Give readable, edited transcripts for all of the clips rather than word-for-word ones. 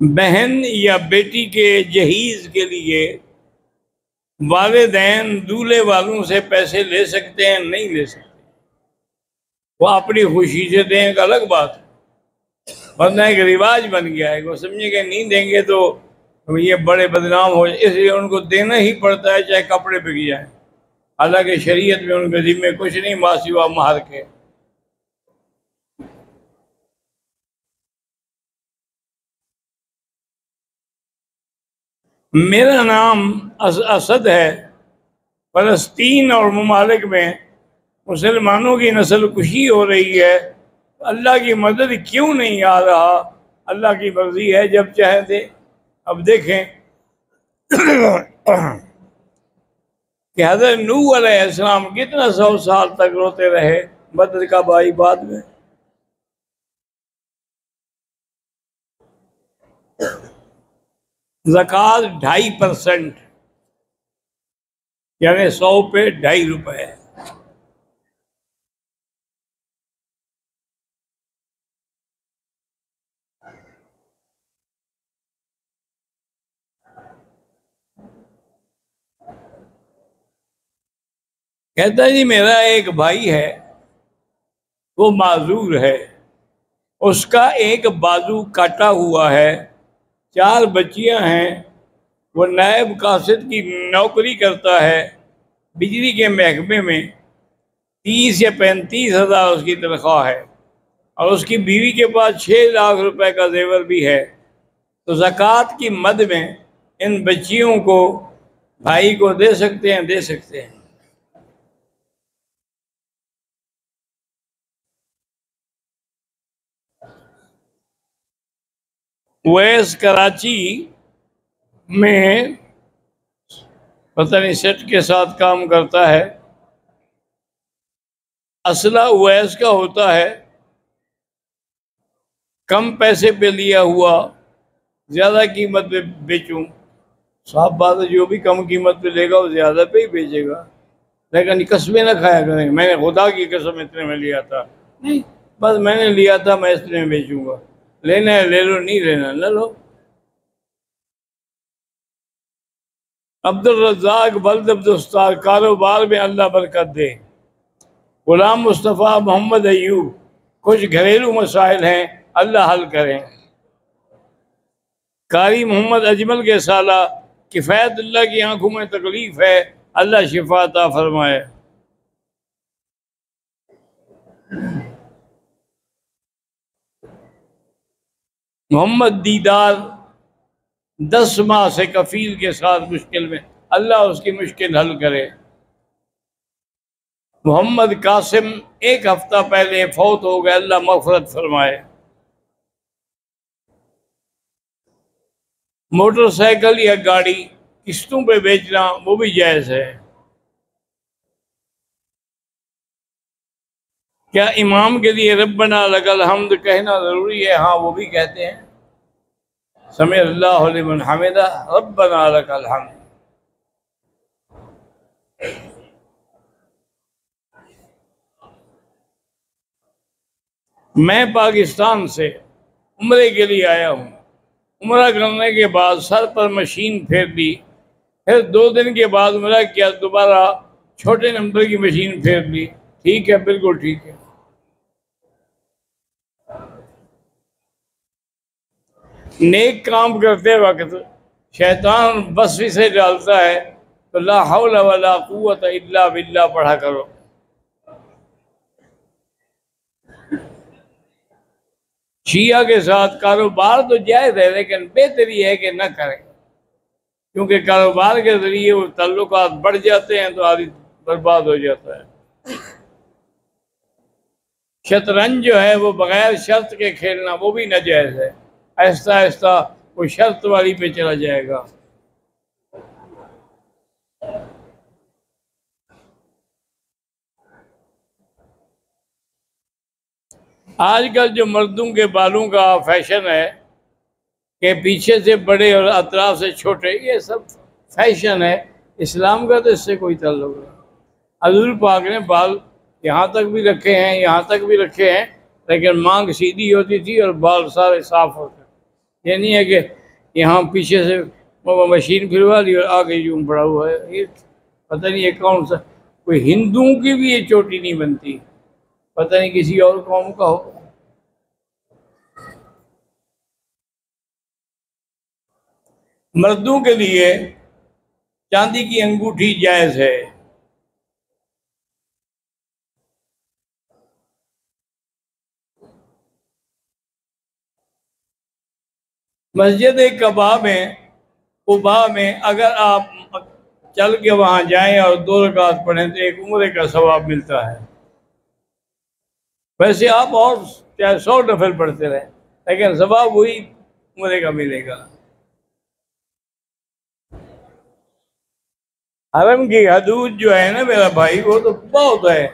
बहन या बेटी के जहीज के लिए वालिदैन दूल्हे वालों से पैसे ले सकते हैं? नहीं ले सकते। वो अपनी खुशी से दें, एक अलग बात है, वरना एक रिवाज बन गया है। वो समझेंगे नहीं देंगे तो ये बड़े बदनाम हो, इसलिए उनको देना ही पड़ता है, चाहे कपड़े बिक जाए। हालांकि शरीयत में उनके जिम्मे कुछ नहीं माँ सिवा महर के। मेरा नाम असद है। फ़लस्तीन और ममालिक में मुसलमानों की नस्ल कुशी हो रही है, अल्लाह की मदद क्यों नहीं आ रहा? अल्लाह की मर्जी है, जब चाहे दे। अब देखें कि हज़रत नूह अलैहिस्सलाम कितना 100 साल तक रोते रहे, बदर का भाई बाद में। ज़कात 2.5%, यानी 100 पे 2.5 रुपए। कहता है जी मेरा एक भाई है, वो माजूर है, उसका एक बाजू काटा हुआ है, 4 बच्चियां हैं, वो नायब कासिद की नौकरी करता है बिजली के महकमे में। 30 या 35 हज़ार उसकी तनख्वाह है, और उसकी बीवी के पास 6 लाख रुपए का जेवर भी है। तो ज़कात की मद में इन बच्चियों को भाई को दे सकते हैं? दे सकते हैं। वैस कराची में पता नहीं सेट के साथ काम करता है। असला उवैस का होता है, कम पैसे पे लिया हुआ ज़्यादा कीमत पे बेचूं। साफ बात है, जो भी कम कीमत पे लेगा वो ज़्यादा पे ही बेचेगा। लेकिन कसमें ना खाया करें, मैंने खुदा की कसम इतने में लिया था, नहीं, बस मैंने लिया था, मैं इतने में बेचूंगा। लेना है ले लो, नहीं लेना न लो। अब्दुल रज़्ज़ाक बल्द अब्दुस्तार, कारोबार में अल्लाह बरकत दे। गुलाम मुस्तफ़ा मोहम्मद अयूब, कुछ घरेलू मसाइल हैं, अल्लाह हल करें। कारी मोहम्मद अजमल के साला, किफ़ायतुल्लाह की आंखों में तकलीफ है, अल्लाह शिफा अता फरमाए। मोहम्मद दीदार 10 माह से कफील के साथ मुश्किल में, अल्लाह उसकी मुश्किल हल करे। मोहम्मद कासिम 1 हफ्ता पहले फौत हो गए, अल्लाह मग़फ़िरत फरमाए। मोटरसाइकिल या गाड़ी किस्तों पे बेचना वो भी जायज़ है। क्या इमाम के लिए रब्बना लकल हम्द कहना ज़रूरी है? हाँ, वो भी कहते हैं, समी अल्लाहु लिमन हमिदा रब्बना लकल हम्द। मैं पाकिस्तान से उम्रे के लिए आया हूँ। उम्रा करने के बाद सर पर मशीन फेर दी, फिर 2 दिन के बाद उम्रा किया, दोबारा छोटे नंबर की मशीन फेर दी। ठीक है, बिल्कुल ठीक है। नेक काम करते वक्त शैतान वसविसे डालता है, तो ला हौला वला कुव्वत इल्ला बिल्लाह पढ़ा करो। शिया के साथ कारोबार तो जायज़ है, लेकिन बेहतरी है कि न करें, क्योंकि कारोबार के जरिए वो ताल्लुकात बढ़ जाते हैं तो आदमी बर्बाद हो जाता है। शतरंज जो है वो बगैर शर्त के खेलना वो भी नाजायज़ है। आहिस्ता आहिस्ता वो शर्त वाली पे चला जाएगा। आजकल जो मर्दों के बालों का फैशन है कि पीछे से बड़े और अतराफ से छोटे, ये सब फैशन है। इस्लाम का तो इससे कोई ताल्लुक नहीं। हज़ूर पाक ने बाल यहाँ तक भी रखे हैं, यहाँ तक भी रखे हैं, लेकिन मांग सीधी होती थी और बाल सारे साफ होते थे। ये नहीं है कि यहाँ पीछे से वो मशीन फिरवा ली और आगे यूं पड़ा हुआ है। ये पता नहीं ये कौन सा, कोई हिंदुओं की भी ये चोटी नहीं बनती, पता नहीं किसी और कौम का हो। मर्दों के लिए चांदी की अंगूठी जायज है। मस्जिद कबा में, कुबा में अगर आप चल के वहां जाएं और 2 रकात पढ़ें तो एक उम्रे का सवाब मिलता है। वैसे आप और चाहे 100 नफल पढ़ते रहें, लेकिन सवाब वही उम्रे का मिलेगा। हरम की हदूद जो है ना मेरा भाई, वो तो बहुत है।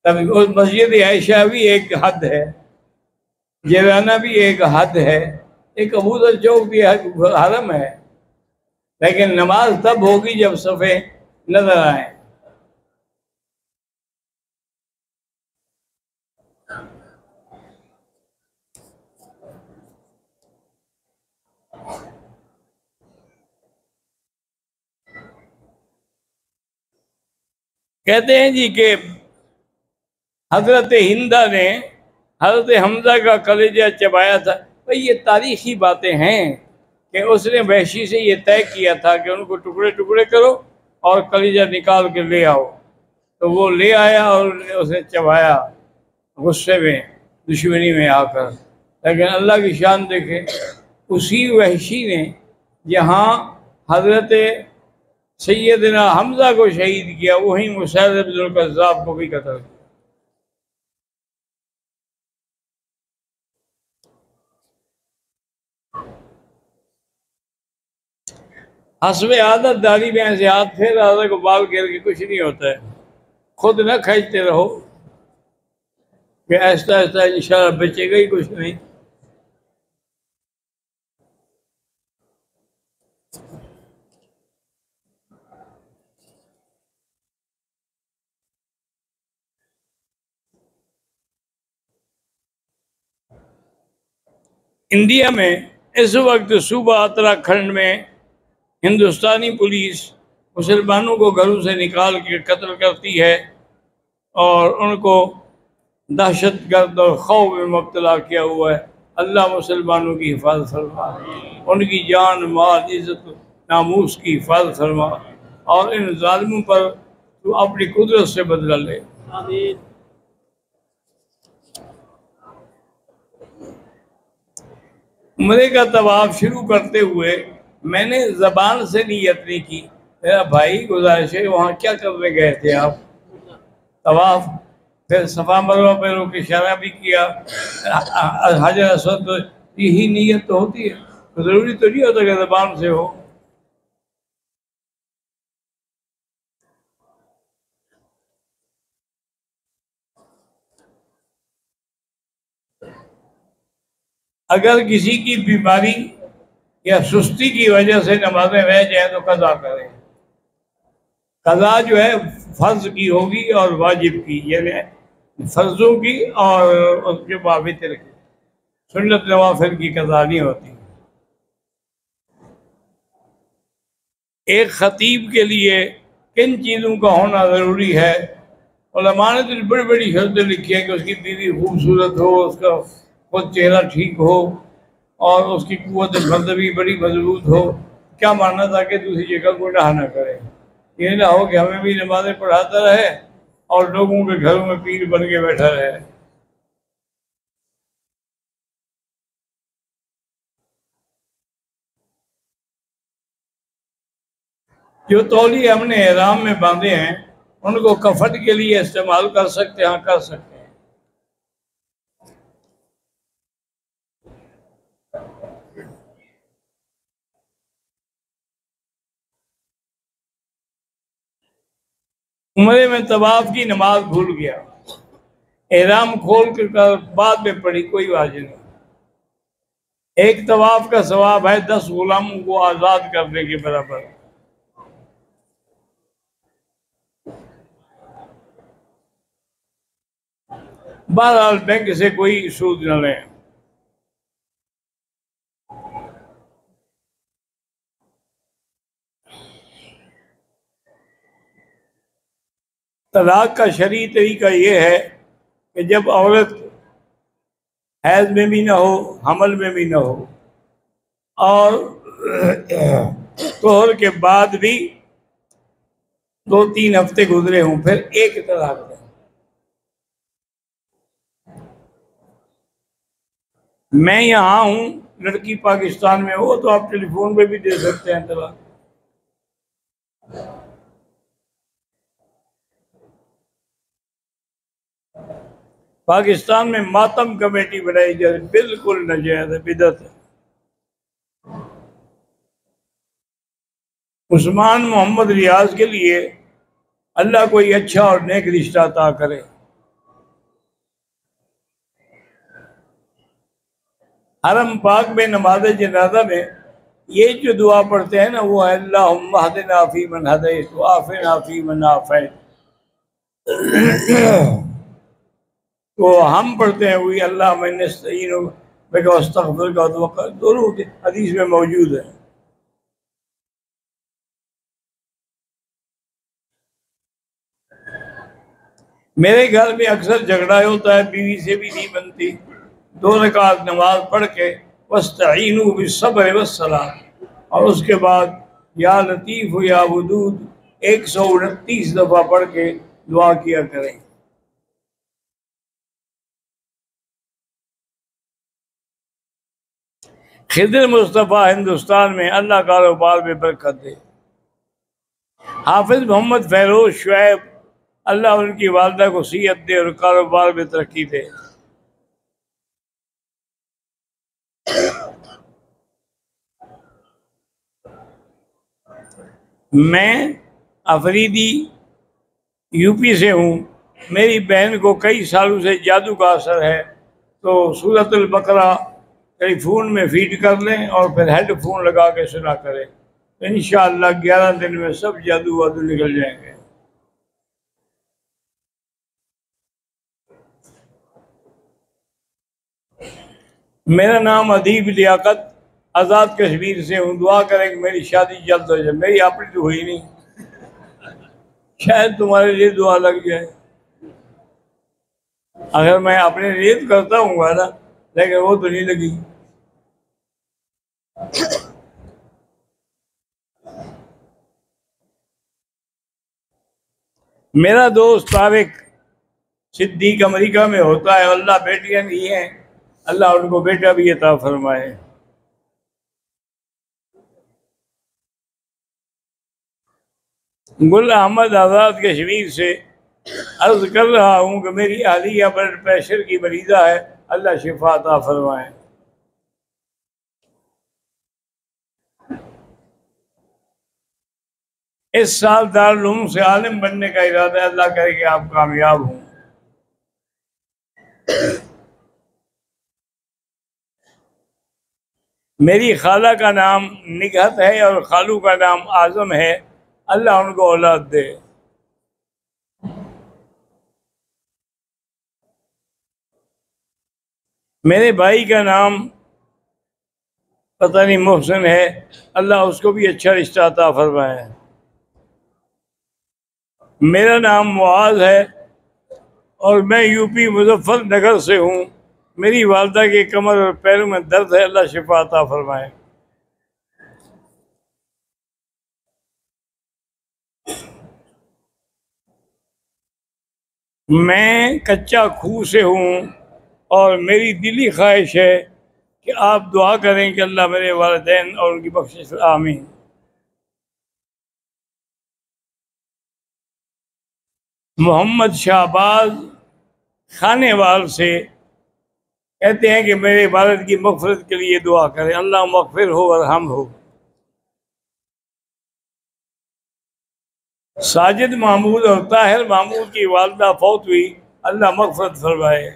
तभी उस मस्जिद आयशा भी एक हद है, जेराना भी एक हद है, एक कबूतर चौक भी हरम है। लेकिन नमाज तब होगी जब सफ़े नजर आए। कहते हैं जी कि हजरत हिंदा ने हजरत हमजा का कलेजा चबाया था। भाई ये तारीखी बातें हैं कि उसने वहशी से ये तय किया था कि उनको टुकड़े टुकड़े करो और कलेजा निकाल के ले आओ। तो वो ले आया और उसने चबाया गुस्से में, दुश्मनी में आकर। लेकिन अल्लाह की शान देखे, उसी वहशी ने जहाँ हजरत सैयदना हमजा को शहीद किया, वहीं मुसैलम कज़्ज़ाब को भी कत्ल किया। हस्ब आदत दाढ़ी में ऐसे हाथ फेर आधा को बाल घेर के कुछ नहीं होता है। खुद न खींचते रहो कि ऐसा ऐसा इंशाल्लाह बचेगा ही कुछ नहीं। इंडिया में इस वक्त सूबा उत्तराखंड में हिंदुस्तानी पुलिस मुसलमानों को घरों से निकाल के कत्ल करती है और उनको दहशत गर्द और खौफ में मुब्तला किया हुआ है। अल्लाह मुसलमानों की हिफाजत फरमा, उनकी जान माल इज़्ज़त नामूस की हिफाजत फरमा, और इन जालिमों पर तू अपनी कुदरत से बदला ले। उम्रे का तवाफ शुरू करते हुए मैंने जबान से नीयत नहीं की। मेरा भाई गुजारिश है, वहाँ क्या करने गए थे आप? तवाफ, फिर सफा मरवा पे रोक इशारा भी किया, हजर असवद, तो यही नीयत तो होती है। तो जरूरी तो नहीं होता कि जबान से हो। अगर किसी की बीमारी या सुस्ती की वजह से नमाजें रह जाए तो कज़ा करें। कज़ा जो है फर्ज की होगी और वाजिब की, यानी फर्जों की और उसके बाद वितर की। सुन्नत नवाफिल की कज़ा नहीं होती। एक खतीब के लिए किन चीज़ों का होना ज़रूरी है? उलमा ने तो बड़ी बड़ी शर्तें लिखी है कि उसकी बीवी खूबसूरत हो, उसका खुद चेहरा ठीक हो और उसकी कुव्वत बंदगी बड़ी मजबूत हो। क्या मानना था कि दूसरी जगह गुनाह न करे। ये ना हो कि हमें भी नमाजें पढ़ाता रहे और लोगों के घरों में पीर बन के बैठा रहे। जो तौलिए हमने एहराम में बांधे हैं उनको कफन के लिए इस्तेमाल कर सकते हैं? हाँ, कर सकते हैं। उम्रे में तवाफ की नमाज भूल गया, एहराम खोल कर बाद में पढ़ी, कोई वाजिब नहीं। एक तवाफ का सवाब है 10 गुलामों को आज़ाद करने के बराबर। बहरहाल बैंक से कोई सूद न लें। तलाक का शरई तरीका ये है कि जब औरत हैज में भी ना हो, हमल में भी ना हो, और तोहर के बाद भी 2-3 हफ्ते गुजरे हों, फिर एक तलाक दें। मैं यहाँ हूँ, लड़की पाकिस्तान में हो, तो आप टेलीफोन पे भी दे सकते हैं तलाक। पाकिस्तान में मातम कमेटी बनाई जाए, बिल्कुल नाजायज है, बिदअत है। उस्मान मोहम्मद रियाज के लिए अल्लाह कोई अच्छा और नेक रिश्ता अता करे। हरम पाक में नमाज जनाजा में ये जो दुआ पढ़ते हैं ना, वो है अल्लाहुम्मा हदिना फी मन हदैत व आफिना फी मन आफैत। तो हम पढ़ते हैं वही अल्लाह मैंने दोनों हदीस में मौजूद है। मेरे घर में अक्सर झगड़ा होता है, बीवी से भी नहीं बनती। 2 रकात नमाज पढ़ के वस्तईनु बिस्सब्र वस्सलाह, और उसके बाद या लतीफ़ या वदूद 129 दफ़ा पढ़ के दुआ किया करें। खिदर मुस्तफ़ा हिंदुस्तान में, अल्लाह कारोबार में बरकत दे। हाफिज मोहम्मद फैरोज शुएब, अल्लाह उनकी वालदा को सियत दे और कारोबार में तरक्की दे। मैं अफरीदी यूपी से हूँ। मेरी बहन को कई सालों से जादू का असर है, तो सूरतुल बकरा टेलीफोन में फीड कर लें और फिर हेडफोन लगा के सुना करें, तो इंशाअल्लाह 11 दिन में सब जादू वादू निकल जाएंगे। मेरा नाम अदीब लियाकत, आज़ाद कश्मीर से हूँ। दुआ करें कि मेरी शादी जल्द हो जाए। मेरी अपनी तो हुई नहीं, शायद तुम्हारे लिए दुआ लग जाए। अगर मैं अपने लिए तो करता हूँ ना, लेकिन वो तो नहीं लगी। मेरा दोस्त तारिक सिद्दीक अमेरिका में होता है। अल्लाह बेटियां नहीं हैं, अल्लाह उनको बेटा भी अता फरमाए। गुल अहमद आज़ाद कश्मीर से अर्ज कर रहा हूँ कि मेरी हालिया ब्लड प्रेशर की मरीज़ा है, अल्लाह शिफा अता फरमाए। इस साल दारुल उलूम से आलिम बनने का इरादा है, अल्लाह करे कि आप कामयाब हों। मेरी खाला का नाम निगहत है और खालू का नाम आजम है, अल्लाह उनको औलाद दे। मेरे भाई का नाम पता नहीं मोहसिन है, अल्लाह उसको भी अच्छा रिश्ता अता फरमाए। मेरा नाम मुआज है और मैं यूपी मुजफ्फरनगर से हूँ। मेरी वालदा के कमर और पैरों में दर्द है, अल्लाह शिफा अता फरमाए। मैं कच्चा खूह से हूँ और मेरी दिली ख्वाहिश है कि आप दुआ करें कि अल्लाह मेरे वालिदैन और उनकी बख्शिश, आमीन। मोहम्मद शाहबाज खानेवाल से कहते हैं कि मेरे वालिद की मग़फ़िरत के लिए दुआ करें, अल्लाह मग़फ़िर हो और हम हो। साजिद महमूद और ताहिर महमूद की वालदा फौत हुई, अल्लाह मग़फ़िरत फरमाए।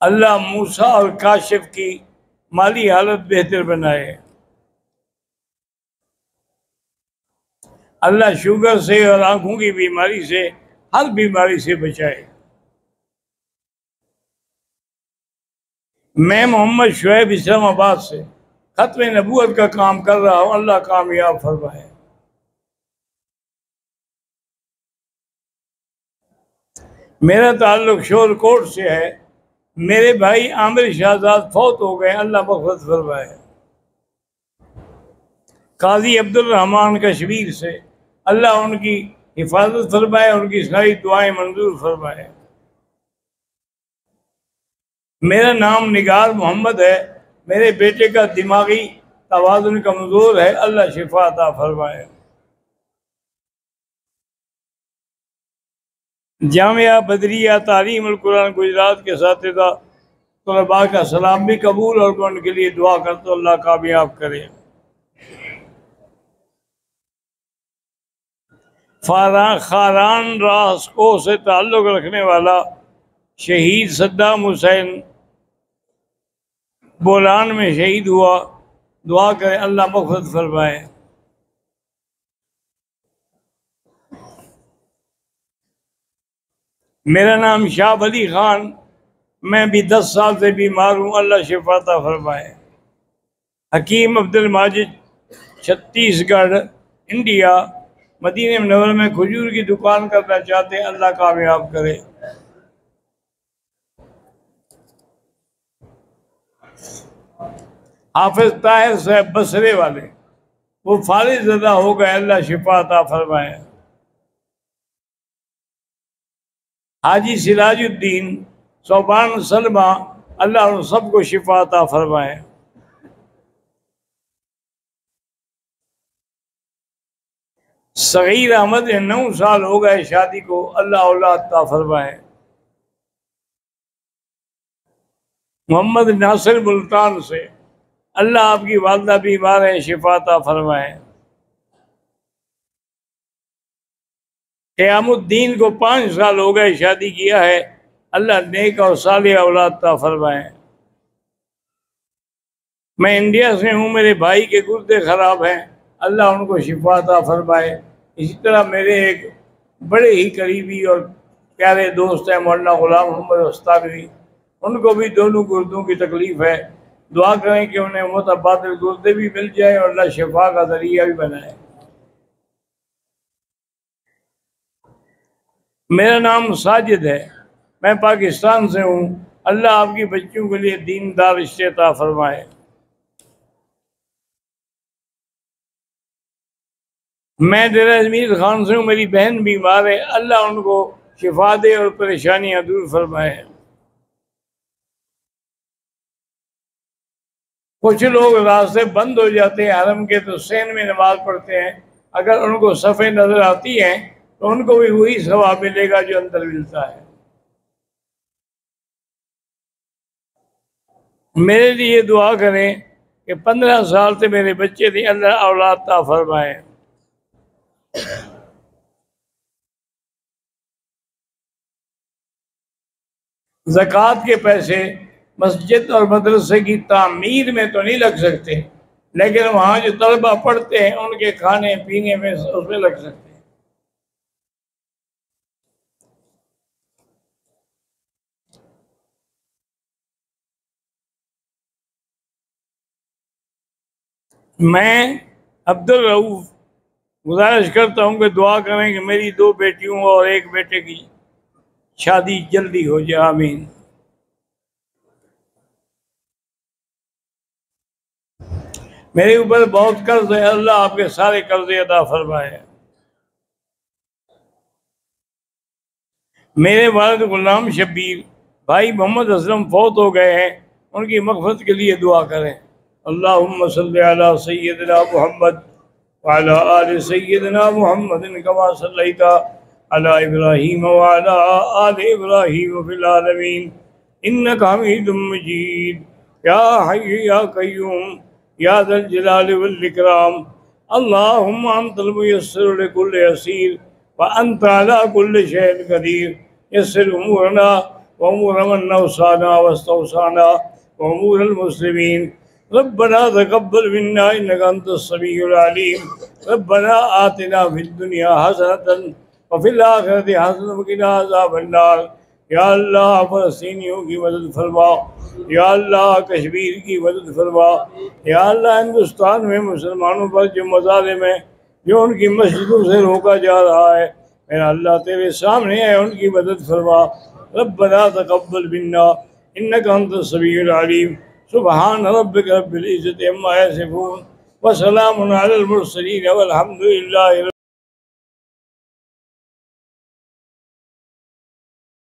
अल्लाह मूसा और काशिफ की माली हालत बेहतर बनाए। अल्लाह शुगर से और आंखों की बीमारी से, हर बीमारी से बचाए। मैं मोहम्मद शुएब इस्लामाबाद से खत्म नबूवत का काम कर रहा हूँ, अल्लाह कामयाब फरमाए। मेरा ताल्लुक शोरकोट से है। मेरे भाई आमिर शहजाद फौत हो गए, अल्लाह मग़फ़िरत फरमाए। काजी अब्दुल रहमान कश्मीर से, अल्लाह उनकी हिफाजत फरमाए, उनकी सारी दुआएं मंजूर फरमाए। मेरा नाम निगार मोहम्मद है। मेरे बेटे का दिमागी तवाज़ुन कमज़ोर है, अल्लाह शिफा अता फरमाए। जामिया बदरिया तालीम अल कुरान गुजरात के साथिदा तलबा का सलाम भी कबूल और उनके लिए दुआ कर तो अल्लाह कामयाब करे। खारान रास्को से ताल्लुक़ रखने वाला शहीद सद्दाम हुसैन बोलान में शहीद हुआ, दुआ करें अल्लाह मग़फ़िरत फरमाए। मेरा नाम शाह अली खान, मैं भी 10 साल से बीमार हूँ, अल्लाह शिफा अता फरमाए। हकीम अब्दुल माजिद छत्तीसगढ़ इंडिया, मदीने मुनव्वरा में खजूर की दुकान करना चाहते हैं, अल्लाह कामयाब करे। हाफिज ताहिर साहब बसरे वाले, वो फारिग ज़दा हो गए, अल्लाह शिफा अता फरमाए। हाजी सिराजुद्दीन सोबान सलमा, अल्लाह उन सबको शिफा अता फरमाए। सगीर अहमद 9 साल हो गए शादी को, अल्लाह औलाद अता फरमाए। मोहम्मद नासिर मुल्तान से, अल्लाह आपकी वालदा बीमार है, शिफा अता फरमाए। क़यामुद्दीन को 5 साल हो गए शादी किया है, अल्लाह नेक और सालिह औलाद अता फरमाए। मैं इंडिया से हूँ, मेरे भाई के गुर्दे खराब हैं, अल्लाह उनको शिफा अता फरमाए। इसी तरह मेरे एक बड़े ही करीबी और प्यारे दोस्त हैं मौलाना गुलाम मोहम्मद उस्तादवी, उनको भी दोनों गुर्दों की तकलीफ़ है। दुआ करें कि उन्हें मुतबादिल गुर्दे भी मिल जाए और अल्लाह शिफा का ज़रिया भी बनाए। मेरा नाम साजिद है, मैं पाकिस्तान से हूँ, अल्लाह आपकी बच्चियों के लिए दीनदार रिश्ते अता फरमाए। मैं डेरा अजमीर खान से हूँ, मेरी बहन बीमार है, अल्लाह उनको शिफा दे और परेशानियाँ दूर फरमाए। कुछ लोग रास्ते बंद हो जाते हैं हरम के तो सैन में नमाज पढ़ते हैं, अगर उनको सफ़े नज़र आती हैं तो उनको भी वही सवाब मिलेगा जो अंदर मिलता है। मेरे लिए दुआ करें कि 15 साल से मेरे बच्चे थे, अल्लाह औलाद अता फरमाए। ज़कात के पैसे मस्जिद और मदरसे की तामीर में तो नहीं लग सकते, लेकिन वहाँ जो तलबा पढ़ते हैं उनके खाने पीने में उसमें लग सकते हैं। मैं अब्दुल रऊफ गुजारिश करता हूँ कि दुआ करें कि मेरी 2 बेटियों और 1 बेटे की शादी जल्दी हो जाए, आमीन। मेरे ऊपर बहुत कर्ज है, अल्लाह आपके सारे कर्जे अदा फरमाए। मेरे वालिद गुलाम शब्बीर भाई मोहम्मद असलम फौत हो गए हैं, उनकी मग़फ़िरत के लिए दुआ करें। अल्लाहुम्मा सल्लि अला सय्यिदिना मुहम्मद व अला आलि सय्यिदिना मुहम्मदिन कमा सल्लैता अला इब्राहीम व अला आलि इब्राहीम फिल आलमीन इन्नका हमीदुम मजीद। या हय्यु या क़य्यूम या ज़ल जलालि वल इकराम, अल्लाहुम्मा अंतल मुयस्सिरु लिकुल्लि असीर व अंत अला कुल्लि शैइन क़दीर। यस्सिर उमूरना व उमूर मन नवसाना वस्तौसाना व उमूरल मुस्लिमीन। रब्बना तक़ब्बल मिन्ना इन्नका अंतस समीउल अलीम। रब्बना आतिना फिद दुनिया हसनतन व फिल आखिरति हसनतन व क़िना अज़ाबन नार। या अल्लाह फ़लस्तीनियों की मदद फरमा, या अल्लाह कश्मीर की मदद फरमा, या अल्लाह हिंदुस्तान में मुसलमानों पर जो मज़ालिम है, जो उनकी मस्जिदों से रोका जा रहा है, मेरा अल्लाह तेरे सामने है, उनकी मदद फरमा। रब्बना तक़ब्बल मिन्ना इन्नका अंतस समीउल अलीम। सुब्हान रब्बिका रब्बिल इज़्ज़ति अम्मा यसिफून व सलामुन अलल मुरसलीन वल्हम्दुलिल्लाहि